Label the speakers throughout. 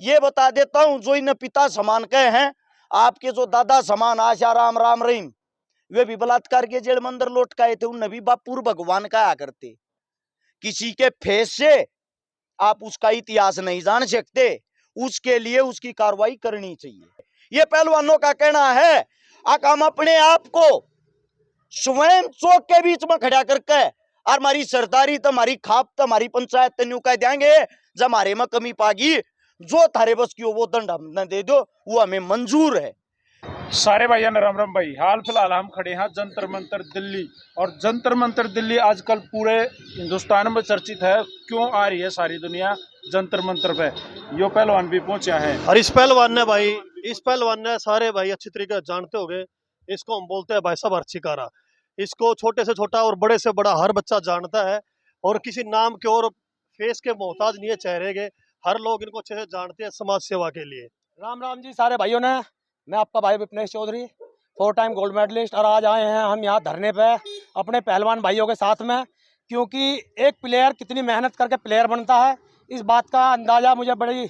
Speaker 1: ये बता देता हूं, जो इन पिता समान के हैं, आपके जो दादा समान आशाराम राम रहीम, वे भी बलात्कार के जेल में अंदर लौट के आए थे। उन भी बापूर भगवान का आ करते। किसी के फेस से आप उसका इतिहास नहीं जान सकते, उसके लिए उसकी कार्रवाई करनी चाहिए। ये पहलवानों का कहना है। हम अपने आप को स्वयं चौक के बीच में खड़ा करके और हमारी सरदारी तो हमारी खाप तो हमारी पंचायत तो न्यू कह देंगे, जब हमारे में कमी पागी, जो थारे बस की हो वो दंड हमने दे दो, वो हमें मंजूर है।
Speaker 2: सारे भाइयों राम राम भाई। हाल फिलहाल हम खड़े हैं जंतर मंतर दिल्ली, और जंतर मंतर दिल्ली आजकल पूरे हिंदुस्तान में चर्चित है। क्यों आ रही है सारी दुनिया जंतर मंतर पे? यो पहलवान भी पहुंचा है।
Speaker 3: और इस पहलवान ने सारे भाई अच्छी तरीके से जानते होंगे। इसको हम बोलते हैं भाई साहब अर्चिकारा। इसको छोटे से छोटा और बड़े से बड़ा हर बच्चा जानता है, और किसी नाम के और फेस के मोहताज नहीं है चेहरे के। हर लोग इनको अच्छे से जानते हैं समाज सेवा के लिए।
Speaker 4: राम राम जी सारे भाइयों ने। मैं आपका भाई Vipnesh Chaudhary, 4 time gold medallist, और आज आए हैं हम यहाँ धरने पे अपने पहलवान भाइयों के साथ में। क्योंकि एक प्लेयर कितनी मेहनत करके प्लेयर बनता है, इस बात का अंदाज़ा मुझे बड़ी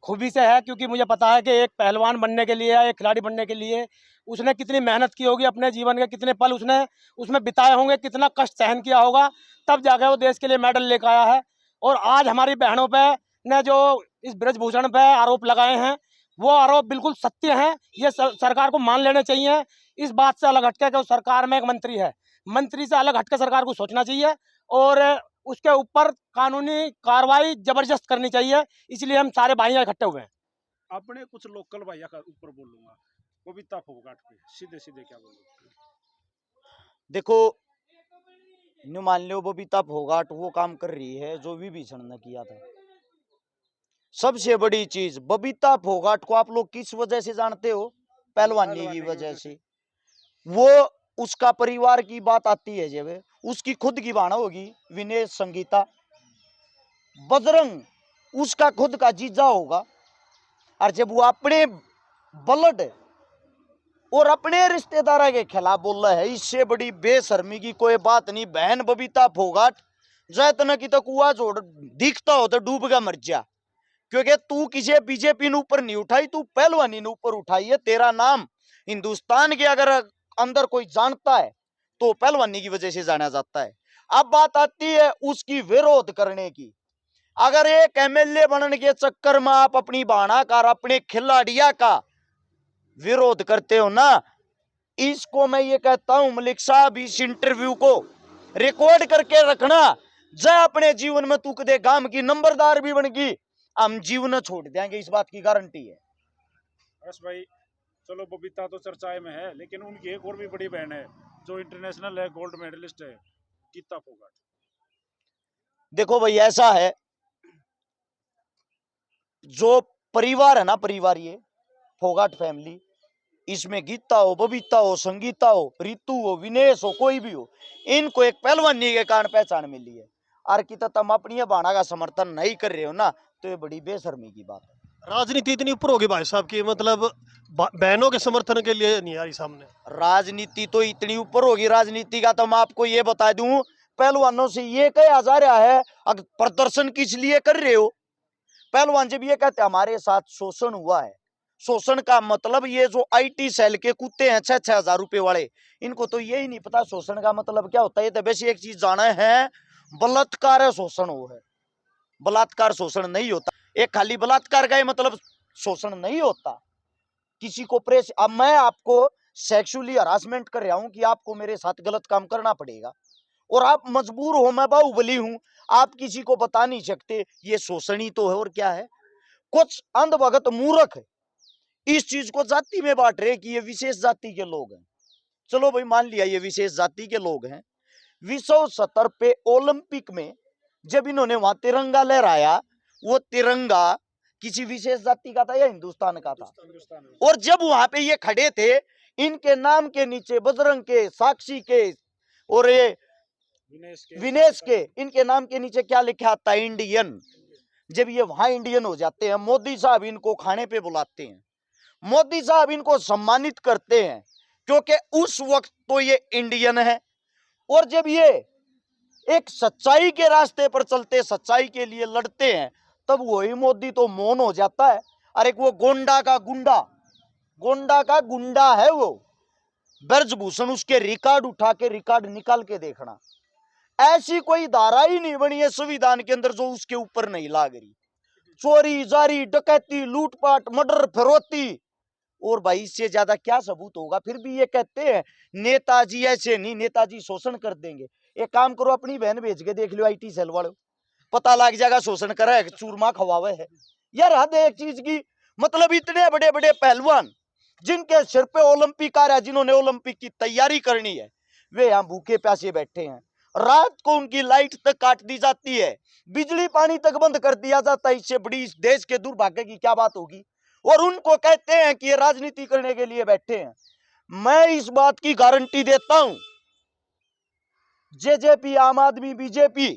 Speaker 4: खूबी से है। क्योंकि मुझे पता है कि एक पहलवान बनने के लिए या एक खिलाड़ी बनने के लिए उसने कितनी मेहनत की होगी, अपने जीवन के कितने पल उसने उसमें बिताए होंगे, कितना कष्ट सहन किया होगा, तब जाके वो देश के लिए मेडल लेकर आया है। और आज हमारी बहनों पे ने जो इस ब्रजभूषण पे आरोप लगाए हैं, वो आरोप बिल्कुल सत्य हैं। ये सरकार को मान लेने चाहिए। इस बात से अलग हटके कि सरकार में एक मंत्री है, मंत्री से अलग हटके सरकार को सोचना चाहिए और उसके ऊपर कानूनी कार्रवाई जबरदस्त करनी चाहिए। इसलिए हम सारे भाई इकट्ठे हुए हैं।
Speaker 2: अपने कुछ लोकल भाइयों का ऊपर बोलूंगा, बबीता फोगाट पे सीधे सीधे क्या बोलूंगा।
Speaker 1: देखो, न्यू मान लो बबीता फोगाट वो काम कर रही है जो विभीषण ने किया था। सबसे बड़ी चीज, बबीता फोगाट को आप लोग किस वजह से जानते हो? पहलवानी की वजह से। वो उसका परिवार की बात आती है, जब उसकी खुद की बाण होगी विनेश संगीता, बजरंग उसका खुद का जीजा होगा, और जब वो अपने ब्लड और अपने रिश्तेदार के खिलाफ बोल रहा है, इससे बड़ी बेशर्मी की कोई बात नहीं। बहन बबीता फोगाट, जैतना की तो कुआ जोड़ दिखता हो तो डूब का मर जा, क्योंकि तू किसी बीजेपी ने ऊपर नहीं उठाई, तू पहलवानी ने ऊपर उठाई है। तेरा नाम हिंदुस्तान के अगर अंदर कोई जानता है तो पहलवानी की वजह से जाना जाता है। अब बात आती है उसकी विरोध करने की। अगर एक एमएलए बनने के चक्कर में आप अपनी बाणाकार अपने खिलाड़िया का विरोध करते हो ना, इसको मैं ये कहता हूं मलिक साहब, इस इंटरव्यू को रिकॉर्ड करके रखना। जय अपने जीवन में तू कदे गांव की नंबरदार भी बन गई, हम जीवन छोड़ देंगे, इस बात की गारंटी है।
Speaker 2: बस भाई चलो, बबीता तो चर्चाएं में है, लेकिन उनकी एक और भी बड़ी बहन है जो इंटरनेशनल है, गोल्ड मेडलिस्ट है, गीता फोगाट।
Speaker 1: देखो भाई, ऐसा है, जो परिवार है ना, परिवार ये फोगाट फैमिली, इसमें गीता हो, बबीता हो, संगीता हो, रितु हो, विनेश हो, कोई भी हो, इनको एक पहलवानी के कारण पहचान मिली है। और की तुम अपनी बाणा का समर्थन नहीं कर रहे हो ना, तो ये बड़ी बेशर्मी की बात है।
Speaker 3: राजनीति इतनी ऊपर होगी भाई साहब की, मतलब बहनों के समर्थन के लिए नहीं आ रही सामने।
Speaker 1: राजनीति तो इतनी ऊपर होगी, राजनीति का तो मैं आपको ये बता दूं, पहलवानों से ये कहा जा रहा है, अगर प्रदर्शन किस लिए कर रहे हो? पहलवान जब ये कहते हमारे साथ शोषण हुआ है, शोषण का मतलब ये जो आईटी सेल के कुत्ते हैं 6,000 रुपए वाले, इनको तो यही नहीं पता शोषण का मतलब क्या होता है। तो वैसे एक चीज जाना है, बलात्कार है शोषण हो है, बलात्कार शोषण नहीं होता। एक खाली बलात्कार का मतलब शोषण नहीं होता। किसी को प्रेस, अब मैं आपको सेक्सुअली हरासमेंट कर रहा हूं कि आपको मेरे साथ गलत काम करना पड़ेगा, और आप मजबूर हो, मैं बाहुबली हूं, आप किसी को बता नहीं सकते, ये शोषण ही तो है। और क्या है? कुछ अंधभगत मूर्ख इस चीज को जाति में बांट रहे कि ये विशेष जाति के लोग हैं। चलो भाई, मान लिया ये विशेष जाति के लोग हैं। विश्व स्तर पे ओलंपिक में जब इन्होंने वहां तिरंगा लहराया, वो तिरंगा किसी विशेष जाति का था या हिंदुस्तान का था? और जब वहां पे ये खड़े थे, इनके नाम के नीचे बजरंग के, साक्षी के और ये विनेश के, इनके नाम के नीचे क्या लिखा था? इंडियन। जब ये वहां इंडियन हो जाते हैं, मोदी साहब इनको खाने पे बुलाते हैं, मोदी साहब इनको सम्मानित करते हैं, क्योंकि उस वक्त तो ये इंडियन है। और जब ये एक सच्चाई के रास्ते पर चलते, सच्चाई के लिए लड़ते हैं, तब वही मोदी तो मौन हो जाता है। अरे वो गोंडा का गुंडा है वो ब्रजभूषण, उसके रिकॉर्ड उठा के रिकॉर्ड निकाल के देखना, ऐसी कोई धारा ही नहीं बनी है संविधान के अंदर जो उसके ऊपर नहीं लाग रही। चोरी जारी डकैती लूटपाट मर्डर फिरौती, और भाई इससे ज्यादा क्या सबूत होगा। फिर भी ये कहते हैं नेताजी ऐसे नहीं, नेताजी शोषण कर देंगे। एक काम करो, अपनी बहन भेज के देख लो IT सेल वालों, पता लग जाएगा शोषण करे चूरमा खवावे है यार। हद है एक चीज की, मतलब इतने बड़े बड़े पहलवान जिनके सिर पे ओलंपिक आ रहा है, जिन्होंने ओलंपिक की तैयारी करनी है, वे यहाँ भूखे प्यासे बैठे हैं। रात को उनकी लाइट तक काट दी जाती है, बिजली पानी तक बंद कर दिया जाता है। इससे बड़ी इस देश के दुर्भाग्य की क्या बात होगी। और उनको कहते हैं कि ये राजनीति करने के लिए बैठे हैं। मैं इस बात की गारंटी देता हूं, जेजेपी, आम आदमी, बीजेपी,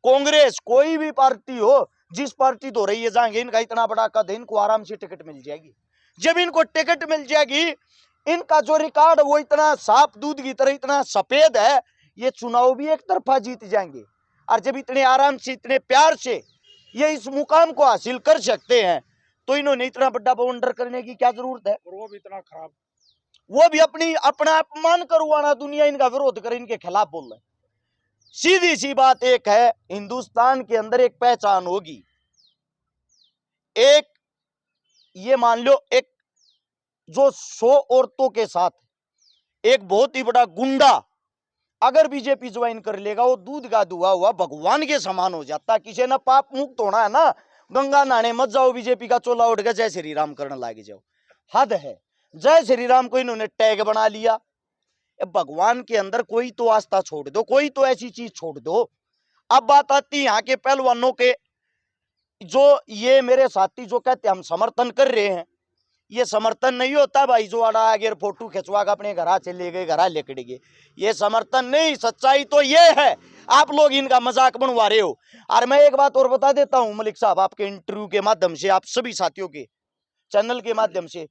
Speaker 1: कांग्रेस, कोई भी पार्टी हो, जिस पार्टी तो रही है जाएंगे, इनका इतना बड़ा कद है, इनको आराम से टिकट मिल जाएगी। जब इनको टिकट मिल जाएगी, इनका जो रिकॉर्ड वो इतना साफ दूध की तरह इतना सफेद है, ये चुनाव भी एक तरफा जीत जाएंगे। और जब इतने आराम से इतने प्यार से ये इस मुकाम को हासिल कर सकते हैं, तो इन्होंने इतना बड़ा बवंडर करने की क्या जरूरत है।
Speaker 2: और वो भी इतना खराब,
Speaker 1: वो भी अपना अपमान करवाना, दुनिया इनका विरोध कर इनके खिलाफ बोल रहे। सीधी सी बात एक है, हिंदुस्तान के अंदर एक पहचान होगी। एक ये मान लो, एक जो 100 औरतों के साथ एक बहुत ही बड़ा गुंडा अगर बीजेपी ज्वाइन कर लेगा, वो दूध का दुआ हुआ भगवान के समान हो जाता। किसी ने पाप मुक्त होना है ना, गंगा नहाने मत जाओ, बीजेपी का चोला उठ गया जय श्री राम करने लागे जाओ। हद है। जय श्री राम को इन्होंने टैग बना लिया। भगवान के अंदर कोई तो आस्था छोड़ दो, कोई तो ऐसी चीज छोड़ दो। अब बात आती यहाँ के पहलवानों के, जो ये मेरे साथी जो कहते हम समर्थन कर रहे हैं, ये समर्थन नहीं होता भाई जो आड़ा आगे फोटो खिंचवा के अपने घर चले गए, घर लेकड़ गए, ये समर्थन नहीं। सच्चाई तो ये है, आप लोग इनका मजाक बनवा रहे हो। और मैं एक बात और बता देता हूं मलिक साहब, आपके इंटरव्यू के माध्यम से, आप सभी साथियों के चैनल के माध्यम से,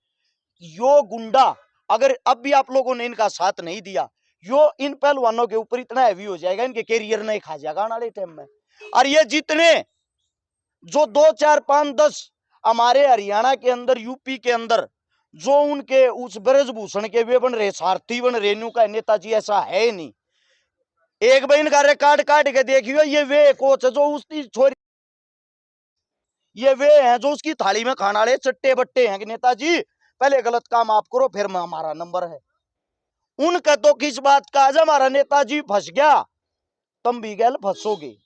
Speaker 1: यो गुंडा अगर अब भी आप लोगों ने इनका साथ नहीं दिया, यो इन पहलवानों के ऊपर इतना हैवी हो जाएगा, इनके कैरियर नहीं खा जाएगा आने वाले टाइम में। और ये जितने जो 2, 4, 5, 10 हमारे हरियाणा के अंदर, यूपी के अंदर जो उनके उस ब्रजभूषण के वे बन रहे, सारथी बन रहे, न्यू का नेताजी ऐसा है नहीं। एक बार इनका रिकॉर्ड काट के देखियो, ये वे कोच जो उसकी छोरी, ये वे हैं जो उसकी थाली में खाने वाले चट्टे बट्टे हैं कि नेताजी पहले गलत काम आप करो फिर हमारा नंबर है। उनका तो किस बात का, आज हमारा नेताजी फंस गया तुम भी गैल फंसोगे।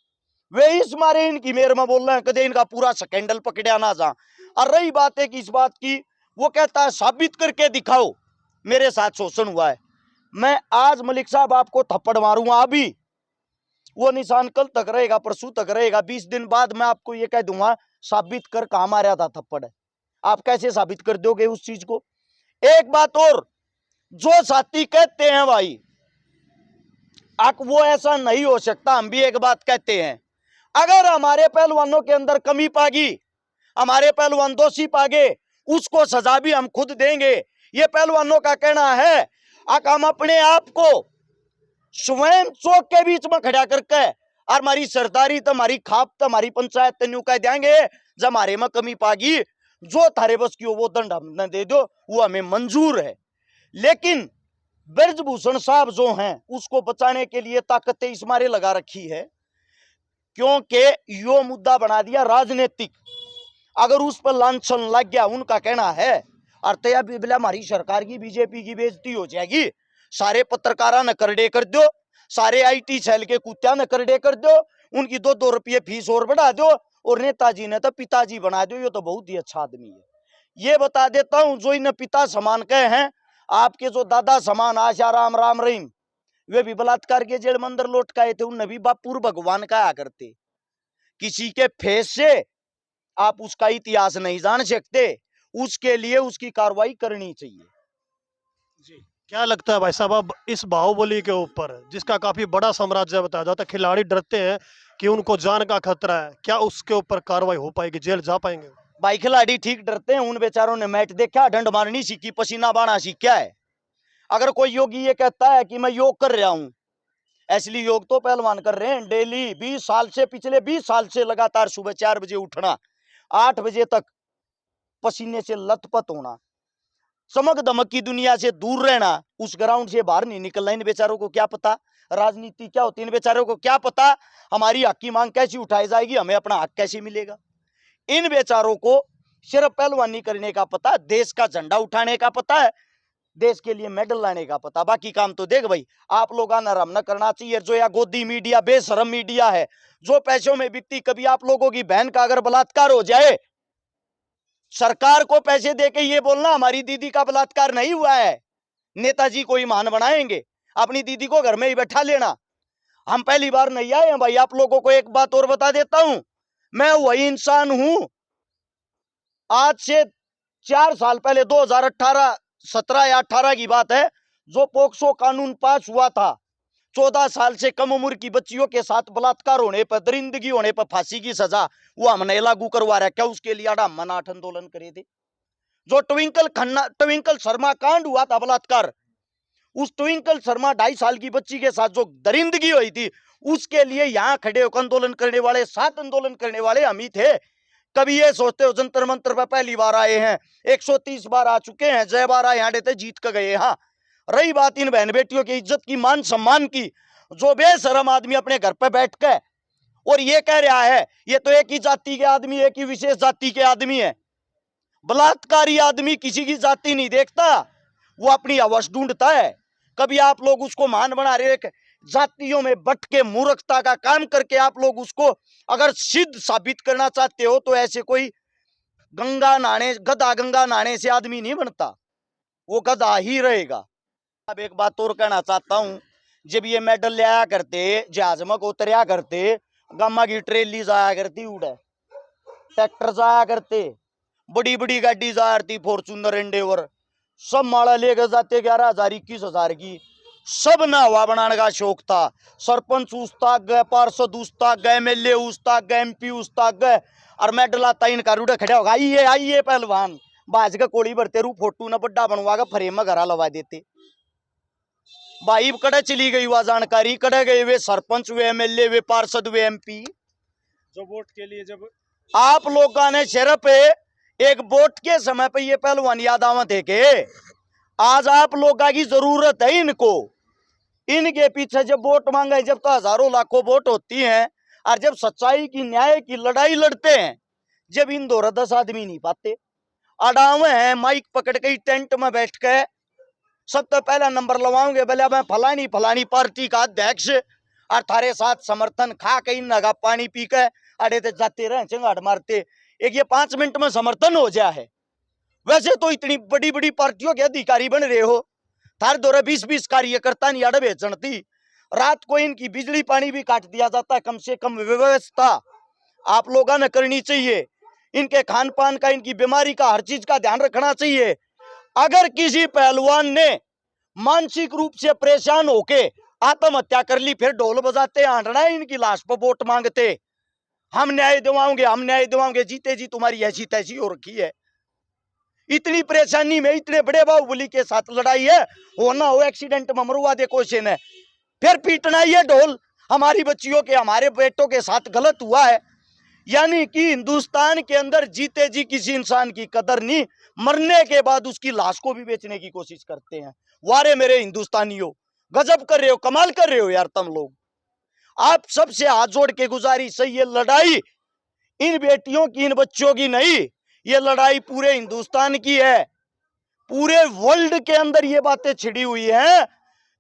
Speaker 1: वे इस मारे इनकी मेयर में बोल रहे हैं, कदे इनका पूरा स्कैंडल पकड़ा ना जा। और रही बात है कि इस बात की, वो कहता है साबित करके दिखाओ मेरे साथ शोषण हुआ है। मैं आज मलिक साहब आपको थप्पड़ मारूंगा, अभी वो निशान कल तक रहेगा, परसों तक रहेगा, 20 दिन बाद मैं आपको ये कह दूंगा साबित कर कहां मारा था थप्पड़ है। आप कैसे साबित कर दोगे उस चीज को। एक बात और, जो साथी कहते हैं भाई वो ऐसा नहीं हो सकता, हम भी एक बात कहते हैं, अगर हमारे पहलवानों के अंदर कमी पागी, हमारे पहलवान दोषी पागे, उसको सजा भी हम खुद देंगे। ये पहलवानों का कहना है। हम अपने आप को स्वयं चौक के बीच में खड़ा करके और हमारी सरदारी तो हमारी खाप तो हमारी पंचायत न्यू कह देंगे, जब हमारे में कमी पागी जो थारे बस की वो दंड हमने दे दो, वो हमें मंजूर है। लेकिन ब्रजभूषण साहब जो हैं उसको बचाने के लिए ताकतें इस मारे लगा रखी है, क्योंकि यो मुद्दा बना दिया राजनीतिक। अगर उस पर लांछन लग गया, उनका कहना है अर्थया बिबला हमारी सरकार की, बीजेपी की बेइज्जती हो जाएगी, सारे पत्रकारा न करडे कर दो, सारे IT सेल के कुत्ता न करडे कर दो, उनकी 2-2 रुपये फीस और बढ़ा दो, और नेताजी ने तो पिताजी बना दो। ये तो बहुत ही अच्छा आदमी है। ये बता देता हूं, जो इन पिता समान कहे हैं, आपके जो दादा समान आशाराम राम रहीम, वे भी बलात्कार के जेल मंदिर लौट के आए थे, उन भी बापुर भगवान का करते। किसी के फेस से आप उसका इतिहास नहीं जान सकते, उसके लिए उसकी कार्रवाई करनी चाहिए।
Speaker 3: जी, क्या लगता है भाई साहब, अब इस बाहुबली के ऊपर जिसका काफी बड़ा साम्राज्य बताया जाता है, खिलाड़ी डरते हैं कि उनको जान का खतरा है, क्या उसके ऊपर कार्रवाई हो पाएगी, जेल जा पाएंगे?
Speaker 1: भाई खिलाड़ी ठीक डरते हैं, उन बेचारों ने मैच देखा, डंड मारनी सीखी, पसीना बहाना सीखा है। अगर कोई योगी ये कहता है कि मैं योग कर रहा हूं, असली योग तो पहलवान कर रहे हैं डेली 20 साल से, पिछले 20 साल से लगातार सुबह 4 बजे उठना, 8 बजे तक पसीने से लथपथ होना, चमक दमक की दुनिया से दूर रहना, उस ग्राउंड से बाहर नहीं निकलना। इन बेचारों को क्या पता राजनीति क्या होती है, इन बेचारों को क्या पता हमारी हक की मांग कैसी उठाई जाएगी, हमें अपना हक कैसे मिलेगा। इन बेचारों को सिर्फ पहलवानी करने का पता, देश का झंडा उठाने का पता है, देश के लिए मेडल लाने का पता, बाकी काम तो देख भाई आप लोग आराम न करना चाहिए। जो या गोदी मीडिया बेशरम मीडिया है जो पैसों में बिकती, कभी आप लोगों की बहन का अगर बलात्कार हो जाए, सरकार को पैसे देके ये बोलना हमारी दीदी का बलात्कार नहीं हुआ है, नेताजी को ही महान बनाएंगे, अपनी दीदी को घर में ही बैठा लेना। हम पहली बार नहीं आए हैं भाई, आप लोगों को एक बात और बता देता हूं, मैं वही इंसान हूं आज से 4 साल पहले 2018 17 या 18 की बात है, जो पोक्सो कानून पास हुआ था, 14 साल से कम उम्र की बच्चियों के साथ बलात्कार होने पर, दरिंदगी होने पर फांसी की सजा वो हमने लागू करवा रहा है। क्या उसके लिए हम 8 आंदोलन करे थे? जो ट्विंकल शर्मा कांड हुआ था बलात्कार, उस ट्विंकल शर्मा 2.5 साल की बच्ची के साथ जो दरिंदगी हुई थी, उसके लिए यहाँ खड़े होकर आंदोलन करने वाले, 7 आंदोलन करने वाले हम ही थे। कभी ये सोचते हो जंतर मंतर पर पहली बार आए हैं, 130 बार आ चुके हैं, जय बार यहाँ देते जीत कर गए। हाँ, रही बात इन बहन बेटियों की इज्जत की, मान सम्मान की, जो बेशरम आदमी अपने घर पे बैठ कर और ये कह रहा है ये तो एक ही जाति के आदमी, एक ही विशेष जाति के आदमी है। बलात्कारी आदमी किसी की जाति नहीं देखता, वो अपनी आवाज ढूंढता है। कभी आप लोग उसको महान बना रहे हो, जातियों में बट के मूर्खता का काम करके आप लोग उसको अगर सिद्ध साबित करना चाहते हो तो ऐसे कोई गंगा नहाने से आदमी नहीं बनता, वो गधा ही रहेगा। अब एक बात और कहना चाहता हूं, जब ये मेडल ले आया करते, जहाज में उतरिया करते, गामा की ट्रेली जाया करती, उड़े ट्रैक्टर जाया करते, बड़ी बड़ी गाड़ी जाया करती, फॉर्चूनर एंडेवर, सब माला लेकर जाते 11,000 21,000 की। सब ना हवा बनाने का शौक था। सरपंच उस्ताद गए, पार्षद उस्ताद गए, MLA उस्ताद गए, MP उस्ताद गए, और मेडल आता इनका रूढ़ खड़ा होगा, आइए पहलवान बाज का कोड़ी भरते रू फोटो न बड्डा बनवा का फ्रेम में घरा लगा देते। भाई कड़े चली गई वह जानकारी, कड़े गए वे सरपंच, वे MLA, वे पार्षद, वे MP,
Speaker 2: जो वोट के लिए जब
Speaker 1: आप लोगों ने सिर्फ एक वोट के समय पे ये पहलवान याद आवत है कि आज आप लोगों की जरूरत है इनको। इनके पीछे जब वोट मांगे, जब तो हजारों लाखों वोट होती हैं, और जब सच्चाई की न्याय की लड़ाई लड़ते हैं, जब इन 10 आदमी नहीं पाते, अड़ावे हैं माइक पकड़ के टेंट में बैठ के, सब तो पहला नंबर लगाओगे, बोले मैं फलानी पार्टी का अध्यक्ष, और थारे साथ समर्थन खा के इन नगा पानी पी के अड़े तो जाते रहे चंगाड़ मारते, एक ये 5 मिनट में समर्थन हो जाए है। वैसे तो इतनी बड़ी बड़ी पार्टियों के अधिकारी बन रहे हो, थार दौरे 20-20 कार्यकर्ता नहीं अड़ बेचती, रात को इनकी बिजली पानी भी काट दिया जाता है। कम से कम व्यवस्था आप लोगों ने करनी चाहिए, इनके खान पान का, इनकी बीमारी का, हर चीज का ध्यान रखना चाहिए। अगर किसी पहलवान ने मानसिक रूप से परेशान होके आत्महत्या कर ली, फिर ढोल बजाते आंटना इनकी लाश पर वोट मांगते, हम न्याय दिवाओगे, जीते जी तुम्हारी ऐसी तैसी हो रखी है। इतनी परेशानी में इतने बड़े बाहुबली के साथ लड़ाई है, होना हो एक्सीडेंट में मरवा दे क्वेश्चन है, फिर पीटना ये ढोल हमारी बच्चियों के, हमारे बेटों के साथ गलत हुआ है। यानी कि हिंदुस्तान के अंदर जीते जी किसी इंसान की कदर नहीं, मरने के बाद उसकी लाश को भी बेचने की कोशिश करते हैं। वारे मेरे हिंदुस्तानियों, गजब कर रहे हो, कमाल कर रहे हो यार तुम लोग। आप सबसे हाथ जोड़ के गुजारिश है, ये लड़ाई इन बेटियों की, इन बच्चों की नहीं, ये लड़ाई पूरे हिंदुस्तान की है। पूरे वर्ल्ड के अंदर ये बातें छिड़ी हुई हैं।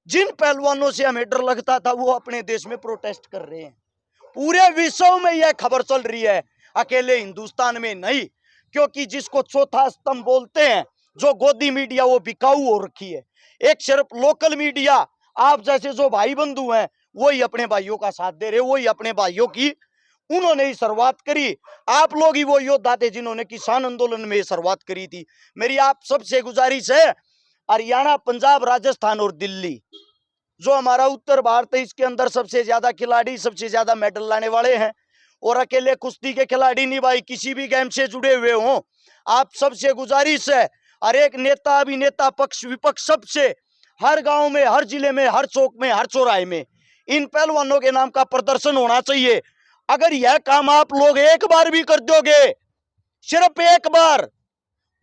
Speaker 1: जिन पहलवानों से हमें डर लगता था वो अपने देश में प्रोटेस्ट कर रहे हैं, पूरे विश्व में यह खबर चल रही है, अकेले हिंदुस्तान में नहीं। क्योंकि जिसको चौथा स्तंभ बोलते हैं, जो गोदी मीडिया, वो बिकाऊ हो रखी है। एक सिर्फ लोकल मीडिया, आप जैसे जो भाई बंधु हैं, वही अपने भाइयों का साथ दे रहे, वही अपने भाइयों की, उन्होंने ही शुरुआत करी। आप लोग ही वो योद्धा थे जिन्होंने किसान आंदोलन में शुरुआत करी थी। मेरी आप सबसे गुजारिश है, हरियाणा, पंजाब, राजस्थान और दिल्ली, जो हमारा उत्तर भारत है, इसके अंदर सबसे ज्यादा खिलाड़ी, सबसे ज्यादा मेडल लाने वाले हैं। और अकेले कुश्ती के खिलाड़ी नहीं भाई, किसी भी गेम से जुड़े हुए हों, आप सबसे गुजारिश है, हर एक नेता, अभिनेता, पक्ष विपक्ष, सबसे हर गांव में, हर जिले में, हर चौक में, हर चौराहे में इन पहलवानों के नाम का प्रदर्शन होना चाहिए। अगर यह काम आप लोग एक बार भी कर दोगे सिर्फ एक बार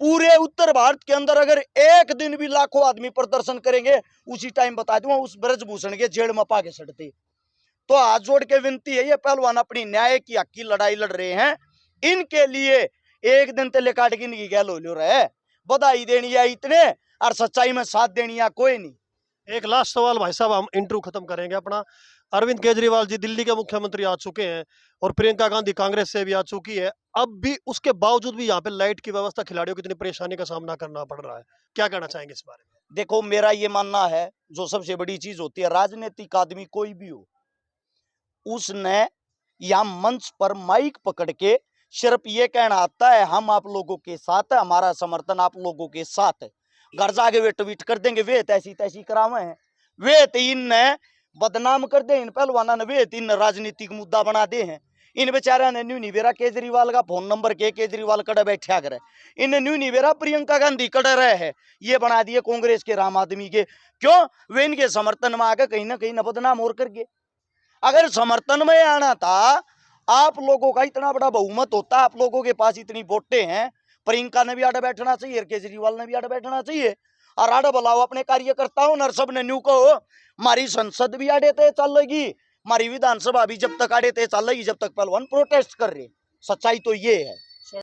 Speaker 1: पूरे उत्तर भारत के अंदर अगर एक दिन भी लाखों आदमी प्रदर्शन करेंगे, उसी टाइम बता दूंगा उस ब्रजभूषण के जेल में पाके सड़ते। तो हाथ जोड़ के विनती है, ये पहलवान अपनी न्याय की हक की लड़ाई लड़ रहे हैं, इनके लिए एक दिन तले काट की इनकी गैल हो रहे, बधाई देनी है इतने और सच्चाई में साथ देनी है कोई नहीं।
Speaker 3: एक लास्ट सवाल भाई साहब, हम इंटरव्यू खत्म करेंगे अपना। अरविंद केजरीवाल जी दिल्ली के मुख्यमंत्री आ चुके हैं और प्रियंका गांधी कांग्रेस से भी आ चुकी है, अब भी उसके बावजूद भी यहाँ पे लाइट की व्यवस्था, खिलाड़ियों को इतनी परेशानी का सामना करना पड़ रहा है, क्या कहना चाहेंगे इस बारे में?
Speaker 1: देखो मेरा ये मानना है, जो सबसे बड़ी चीज होती है, राजनीतिक आदमी कोई भी हो, उसने या मंच पर माइक पकड़ के सिर्फ ये कहना आता है हम आप लोगों के साथ है, हमारा समर्थन आप लोगों के साथ है। घर जाके वे ट्वीट कर देंगे वे तैसी तैसी करावे हैं, वे तीन ने बदनाम कर दे, इन पहलवाना ने वे तीन राजनीतिक मुद्दा बना दे हैं। इन बेचारा ने न्यू निवेरा केजरीवाल का फोन नंबर के केजरीवाल कड़े बैठा करे, इन न्यू निवेरा प्रियंका गांधी कड़े रहे है, ये बना दिए कांग्रेस के राम आदमी के। क्यों? वे इनके समर्थन में आके कहीं ना कहीं न बदनाम और करके। अगर समर्थन में आना था, आप लोगों का इतना बड़ा बहुमत होता, आप लोगों के पास इतनी वोटें हैं, प्रियंका ने भी आड़े बैठना चाहिए, केजरीवाल ने भी आड़े बैठना चाहिए, और आड़े बुलाओ अपने कार्यकर्ताओं न, सब ने न्यू कहो हमारी संसद भी आड़े ते चलेगी, हमारी विधानसभा भी जब तक आड़े ते चलेगी जब तक पहलवान प्रोटेस्ट कर रहे। सच्चाई तो ये है।